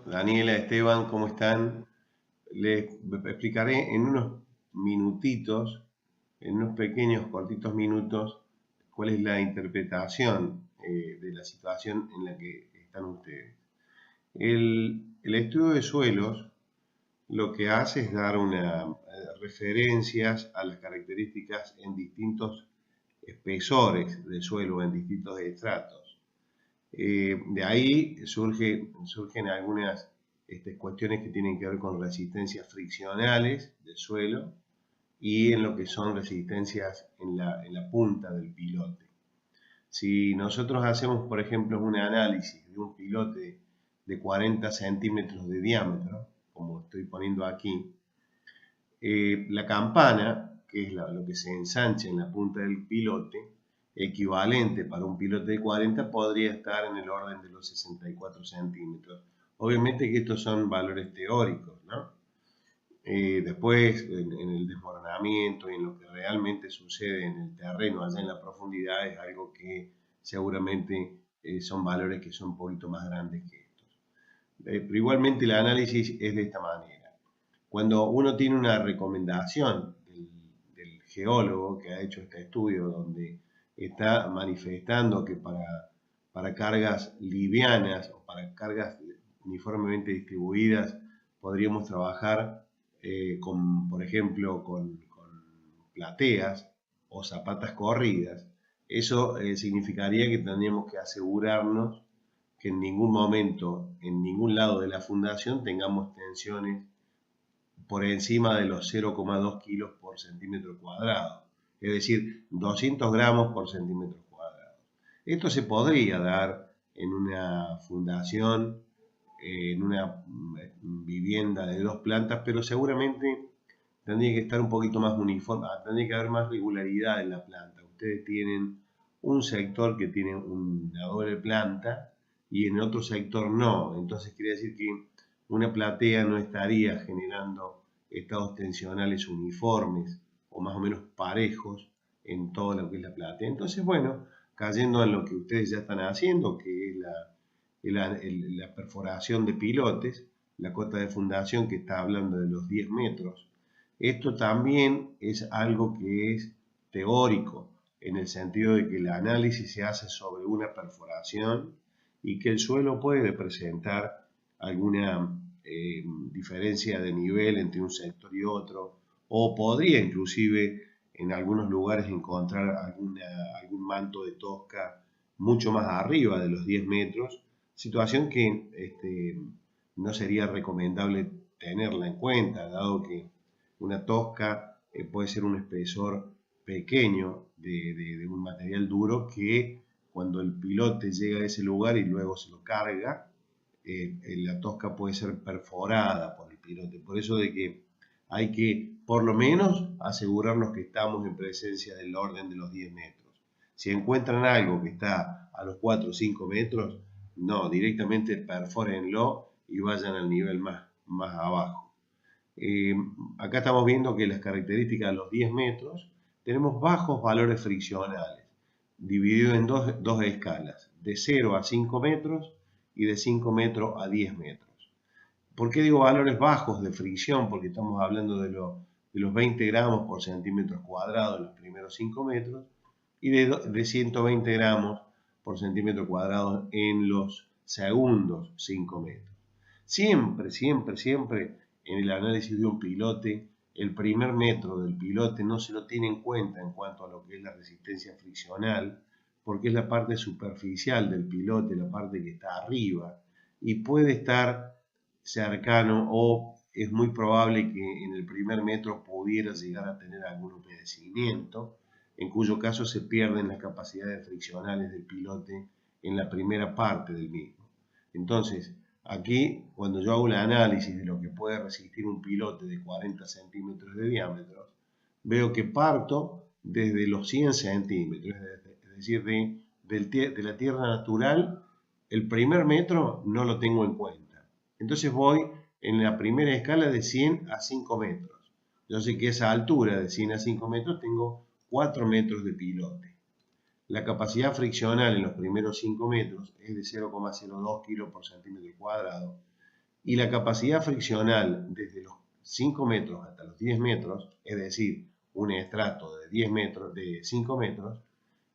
Daniela, Esteban, ¿cómo están? Les explicaré en unos minutitos, en unos pequeños, cortitos minutos, cuál es la interpretación de la situación en la que están ustedes. El estudio de suelos lo que hace es dar referencias a las características en distintos espesores de suelo, en distintos estratos. De ahí surgen algunas cuestiones que tienen que ver con resistencias friccionales del suelo y en lo que son resistencias en la punta del pilote. Si nosotros hacemos, por ejemplo, un análisis de un pilote de 40 centímetros de diámetro, como estoy poniendo aquí, la campana, que es lo que se ensancha en la punta del pilote, equivalente para un pilote de 40, podría estar en el orden de los 64 centímetros. Obviamente que estos son valores teóricos, ¿no? Después, en el desmoronamiento y en lo que realmente sucede en el terreno, allá en la profundidad, es algo que seguramente son valores que son un poquito más grandes que estos. Pero igualmente el análisis es de esta manera. Cuando uno tiene una recomendación del geólogo que ha hecho este estudio, donde está manifestando que para cargas livianas o para cargas uniformemente distribuidas podríamos trabajar por ejemplo, con plateas o zapatas corridas, eso significaría que tendríamos que asegurarnos que en ningún momento, en ningún lado de la fundación, tengamos tensiones por encima de los 0,2 kilos por centímetro cuadrado, es decir, 200 gramos por centímetro cuadrado. Esto se podría dar en una fundación, en una vivienda de 2 plantas, pero seguramente tendría que estar un poquito más uniforme, tendría que haber más regularidad en la planta. Ustedes tienen un sector que tiene una doble planta y en otro sector no. Entonces quiere decir que una platea no estaría generando estados tensionales uniformes o más o menos parejos en todo lo que es la platea. Entonces, bueno, cayendo en lo que ustedes ya están haciendo, que es la perforación de pilotes, la cota de fundación que está hablando de los 10 metros, esto también es algo que es teórico, en el sentido de que el análisis se hace sobre una perforación y que el suelo puede presentar alguna diferencia de nivel entre un sector y otro, o podría inclusive en algunos lugares encontrar algún manto de tosca mucho más arriba de los 10 metros, situación que no sería recomendable tenerla en cuenta, dado que una tosca puede ser un espesor pequeño de un material duro que cuando el pilote llega a ese lugar y luego se lo carga, la tosca puede ser perforada por el pilote. Por eso de que hay que por lo menos asegurarnos que estamos en presencia del orden de los 10 metros. Si encuentran algo que está a los 4 o 5 metros, no, directamente perfórenlo y vayan al nivel más abajo. Acá estamos viendo que las características de los 10 metros tenemos bajos valores friccionales, dividido en dos escalas, de 0 a 5 metros y de 5 metros a 10 metros. ¿Por qué digo valores bajos de fricción? Porque estamos hablando de los 20 gramos por centímetro cuadrado en los primeros 5 metros y de 120 gramos por centímetro cuadrado en los segundos 5 metros. Siempre, siempre, siempre en el análisis de un pilote, el primer metro del pilote no se lo tiene en cuenta en cuanto a lo que es la resistencia friccional, porque es la parte superficial del pilote, la parte que está arriba, y puede estar cercano o es muy probable que en el primer metro pudiera llegar a tener algún humedecimiento, en cuyo caso se pierden las capacidades friccionales del pilote en la primera parte del mismo. Entonces, aquí, cuando yo hago el análisis de lo que puede resistir un pilote de 40 centímetros de diámetro, veo que parto desde los 100 centímetros, es decir, de la tierra natural, el primer metro no lo tengo en cuenta. Entonces voy en la primera escala de 100 a 5 metros. Yo sé que a esa altura de 100 a 5 metros tengo 4 metros de pilote. La capacidad friccional en los primeros 5 metros es de 0,02 kg por centímetro cuadrado y la capacidad friccional desde los 5 metros hasta los 10 metros, es decir, un estrato de 10 metros, de 5 metros,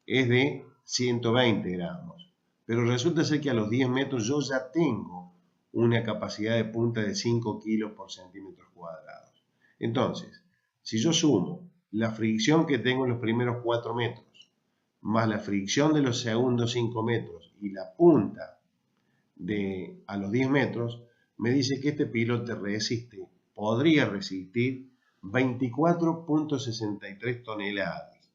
es de 120 gramos. Pero resulta ser que a los 10 metros yo ya tengo una capacidad de punta de 5 kilos por centímetros cuadrados. Entonces, si yo sumo la fricción que tengo en los primeros 4 metros, más la fricción de los segundos 5 metros y la punta a los 10 metros, me dice que este pilote podría resistir 24.63 toneladas.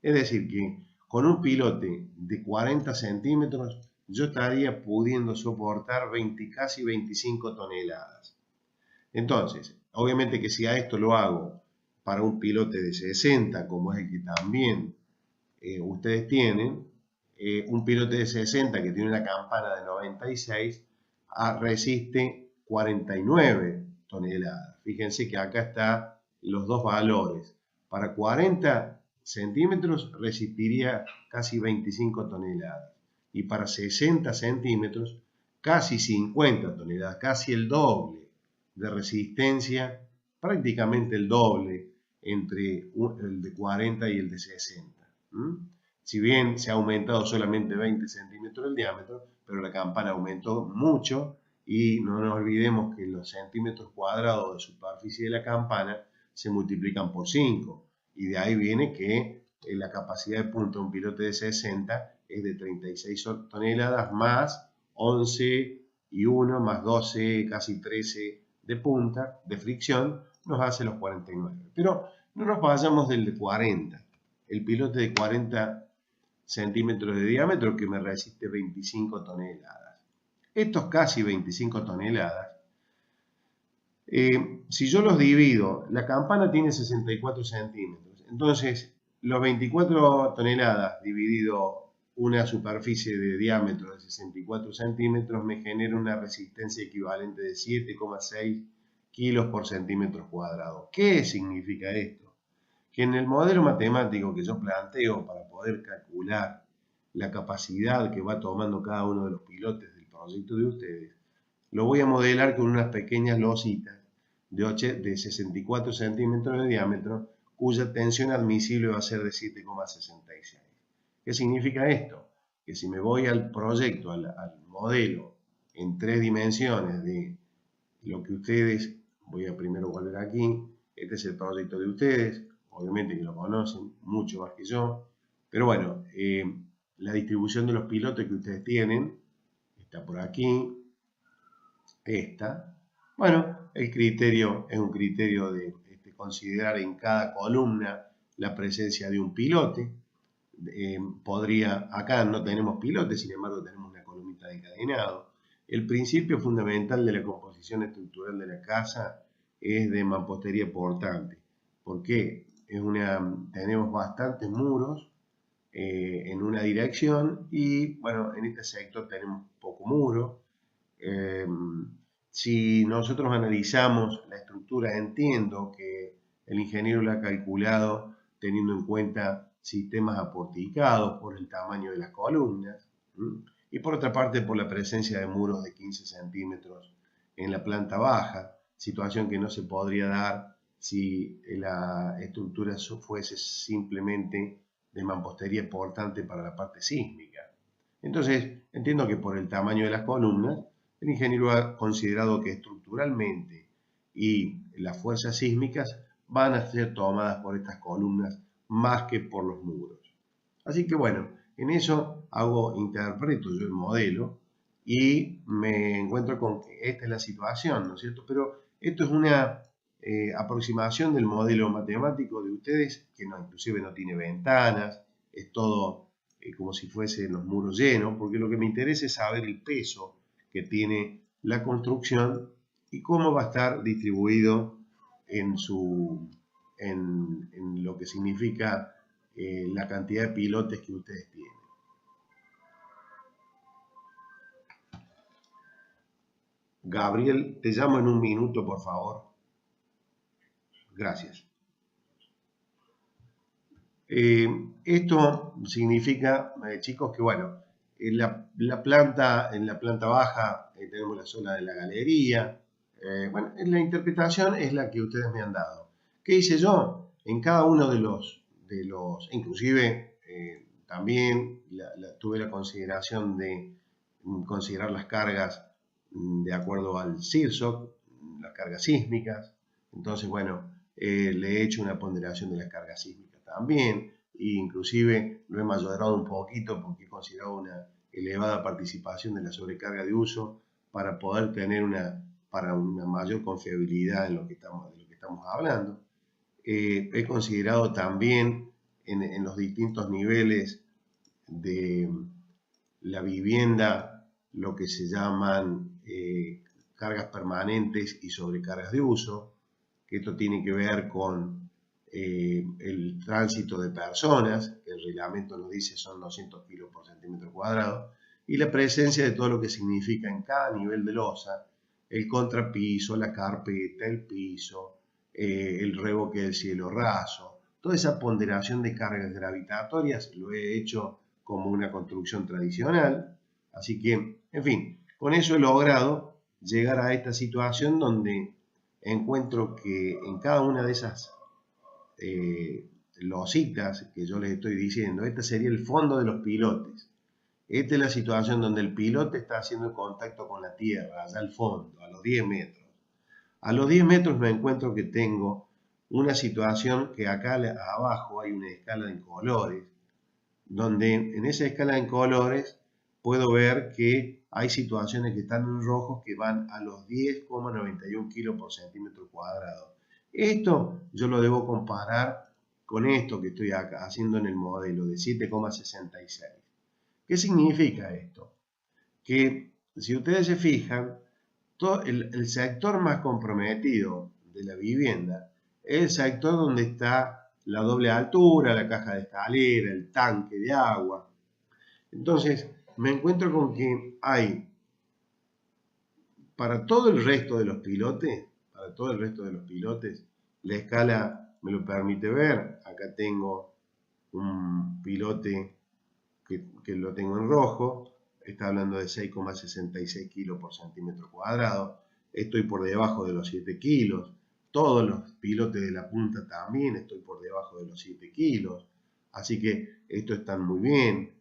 Es decir, que con un pilote de 40 centímetros yo estaría pudiendo soportar casi 25 toneladas. Entonces, obviamente que si a esto lo hago para un pilote de 60, como es el que también ustedes tienen, un pilote de 60 que tiene una campana de 96 resiste 49 toneladas. Fíjense que acá están los dos valores. Para 40 centímetros resistiría casi 25 toneladas y para 60 centímetros casi 50 toneladas, casi el doble de resistencia, prácticamente el doble entre el de 40 y el de 60. Si bien se ha aumentado solamente 20 centímetros el diámetro, pero la campana aumentó mucho y no nos olvidemos que los centímetros cuadrados de superficie de la campana se multiplican por 5 y de ahí viene que la capacidad de punta de un pilote de 60 es de 36 toneladas más 11 y 1 más 12, casi 13 de punta, de fricción, nos hace los 49. Pero no nos pasamos del de 40. El pilote de 40 centímetros de diámetro que me resiste 25 toneladas. Estos casi 25 toneladas, si yo los divido, la campana tiene 64 centímetros, entonces los 24 toneladas dividido una superficie de diámetro de 64 centímetros me genera una resistencia equivalente de 7,6 kilos por centímetro cuadrado. ¿Qué significa esto? Que en el modelo matemático que yo planteo para poder calcular la capacidad que va tomando cada uno de los pilotes del proyecto de ustedes, lo voy a modelar con unas pequeñas lositas de 64 centímetros de diámetro, cuya tensión admisible va a ser de 7,66. ¿Qué significa esto? Que si me voy al proyecto, al modelo en 3 dimensiones de lo que ustedes, voy a primero volver aquí, este es el proyecto de ustedes, obviamente que lo conocen mucho más que yo, pero bueno, la distribución de los pilotes que ustedes tienen está por aquí, esta. Bueno, el criterio es un criterio de considerar en cada columna la presencia de un pilote. Acá no tenemos pilotes, sin embargo tenemos una columnita de encadenado. El principio fundamental de la composición estructural de la casa es de mampostería portante. ¿Por qué? Tenemos bastantes muros en una dirección y bueno, en este sector tenemos poco muro. Si nosotros analizamos la estructura, entiendo que el ingeniero la ha calculado teniendo en cuenta sistemas aporticados por el tamaño de las columnas y por otra parte por la presencia de muros de 15 centímetros en la planta baja, situación que no se podría dar si la estructura fuese simplemente de mampostería portante para la parte sísmica. Entonces, entiendo que por el tamaño de las columnas, el ingeniero ha considerado que estructuralmente y las fuerzas sísmicas van a ser tomadas por estas columnas más que por los muros. Así que bueno, en eso interpreto yo el modelo y me encuentro con que esta es la situación, ¿no es cierto? Pero esto es una aproximación del modelo matemático de ustedes que inclusive no tiene ventanas, es todo como si fuesen los muros llenos, porque lo que me interesa es saber el peso que tiene la construcción y cómo va a estar distribuido en lo que significa la cantidad de pilotes que ustedes tienen. Gabriel, te llamo en un minuto, por favor. Gracias. Esto significa, chicos, que bueno, en la planta baja tenemos la zona de la galería. Bueno, la interpretación es la que ustedes me han dado. ¿Qué hice yo? En cada uno de los inclusive también tuve la consideración de considerar las cargas de acuerdo al CIRSOC, las cargas sísmicas. Entonces, bueno, le he hecho una ponderación de las cargas sísmicas también, e inclusive lo he mayorado un poquito porque he considerado una elevada participación de la sobrecarga de uso para poder tener una mayor confiabilidad en lo que estamos hablando. He considerado también en los distintos niveles de la vivienda lo que se llaman cargas permanentes y sobrecargas de uso, que esto tiene que ver con el tránsito de personas, que el reglamento nos dice son 200 kilos por centímetro cuadrado, y la presencia de todo lo que significa en cada nivel de losa, el contrapiso, la carpeta, el piso, el revoque del cielo raso. Toda esa ponderación de cargas gravitatorias lo he hecho como una construcción tradicional. Así que, en fin, con eso he logrado llegar a esta situación donde encuentro que en cada una de esas lositas que yo les estoy diciendo, este sería el fondo de los pilotes. Esta es la situación donde el pilote está haciendo contacto con la tierra, allá al fondo, a los 10 metros. A los 10 metros me encuentro que tengo una situación que acá abajo hay una escala en colores, donde en esa escala en colores puedo ver que hay situaciones que están en rojos que van a los 10,91 kilos por centímetro cuadrado. Esto yo lo debo comparar con esto que estoy acá haciendo en el modelo de 7,66. ¿Qué significa esto? Que si ustedes se fijan, todo el sector más comprometido de la vivienda es el sector donde está la doble altura, la caja de escalera, el tanque de agua. Entonces, me encuentro con que hay para todo el resto de los pilotes, la escala me lo permite ver. Acá tengo un pilote que lo tengo en rojo, está hablando de 6,66 kilos por centímetro cuadrado. Estoy por debajo de los 7 kilos. Todos los pilotes de la punta también estoy por debajo de los 7 kilos. Así que esto está muy bien.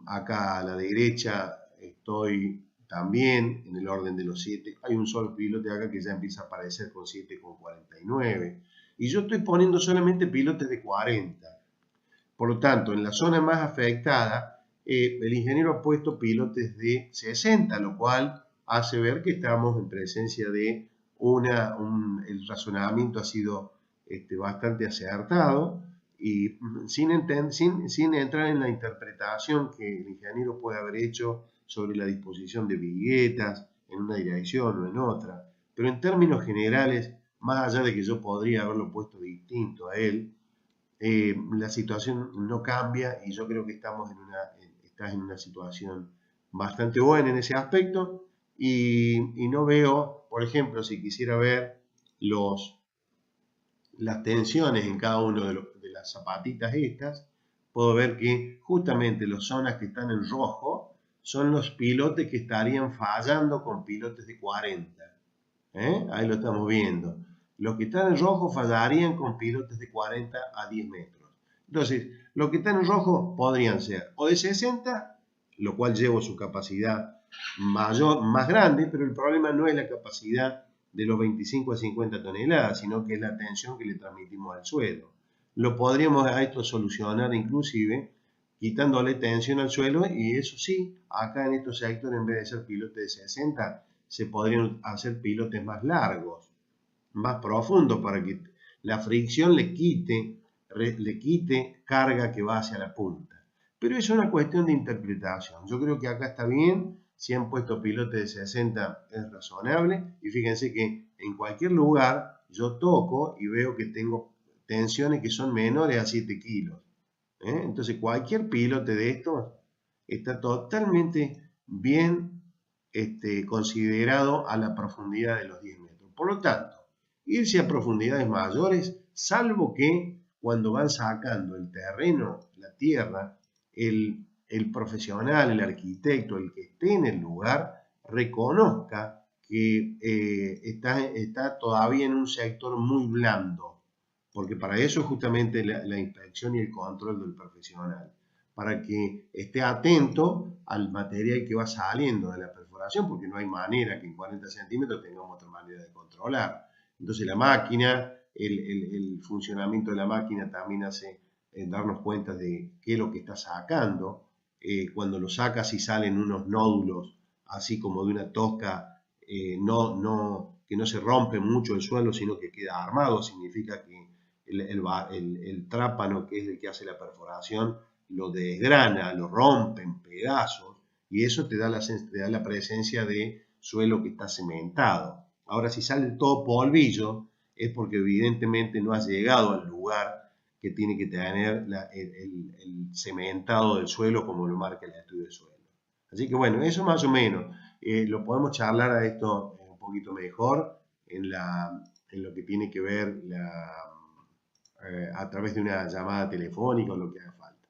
Acá a la derecha estoy también en el orden de los 7. Hay un solo pilote acá que ya empieza a aparecer con 7,49. Y yo estoy poniendo solamente pilotes de 40. Por lo tanto, en la zona más afectada, el ingeniero ha puesto pilotes de 60, lo cual hace ver que estamos en presencia de el razonamiento ha sido bastante acertado y sin entrar en la interpretación que el ingeniero puede haber hecho sobre la disposición de viguetas en una dirección o en otra. Pero en términos generales, más allá de que yo podría haberlo puesto distinto a él, la situación no cambia y yo creo que estás en una situación bastante buena en ese aspecto y no veo, por ejemplo, si quisiera ver las tensiones en cada uno de las zapatitas estas, puedo ver que justamente las zonas que están en rojo son los pilotes que estarían fallando con pilotes de 40. Ahí lo estamos viendo. Los que están en rojo fallarían con pilotes de 40 a 10 metros. Entonces, los que están en rojo podrían ser o de 60, lo cual llevo su capacidad mayor, más grande, pero el problema no es la capacidad de los 25 a 50 toneladas, sino que es la tensión que le transmitimos al suelo. Lo podríamos a esto solucionar inclusive quitándole tensión al suelo y eso sí, acá en estos sectores en vez de ser pilotes de 60, se podrían hacer pilotes más largos, más profundos para que la fricción le quite carga que va hacia la punta. Pero es una cuestión de interpretación. Yo creo que acá está bien. Si han puesto pilotes de 60 es razonable. Y fíjense que en cualquier lugar yo toco y veo que tengo tensiones que son menores a 7 kilos. Entonces cualquier pilote de estos está totalmente bien considerado a la profundidad de los 10 metros. Por lo tanto, irse a profundidades mayores, salvo que cuando van sacando el terreno, la tierra, el profesional, el arquitecto, el que esté en el lugar, reconozca que está todavía en un sector muy blando, porque para eso justamente la inspección y el control del profesional, para que esté atento al material que va saliendo de la perforación, porque no hay manera que en 40 centímetros tengamos otra manera de controlar. Entonces la máquina, el funcionamiento de la máquina también hace darnos cuenta de qué es lo que está sacando. Cuando lo sacas y salen unos nódulos, así como de una tosca, que no se rompe mucho el suelo, sino que queda armado, significa que el trápano, que es el que hace la perforación, lo desgrana, lo rompe en pedazos, y eso te da la presencia de suelo que está cementado. Ahora, si sale todo polvillo, es porque evidentemente no has llegado al lugar que tiene que tener el cementado del suelo como lo marca el estudio de suelo. Así que bueno, eso más o menos. Lo podemos charlar a esto un poquito mejor en lo que tiene que ver a través de una llamada telefónica o lo que haga falta.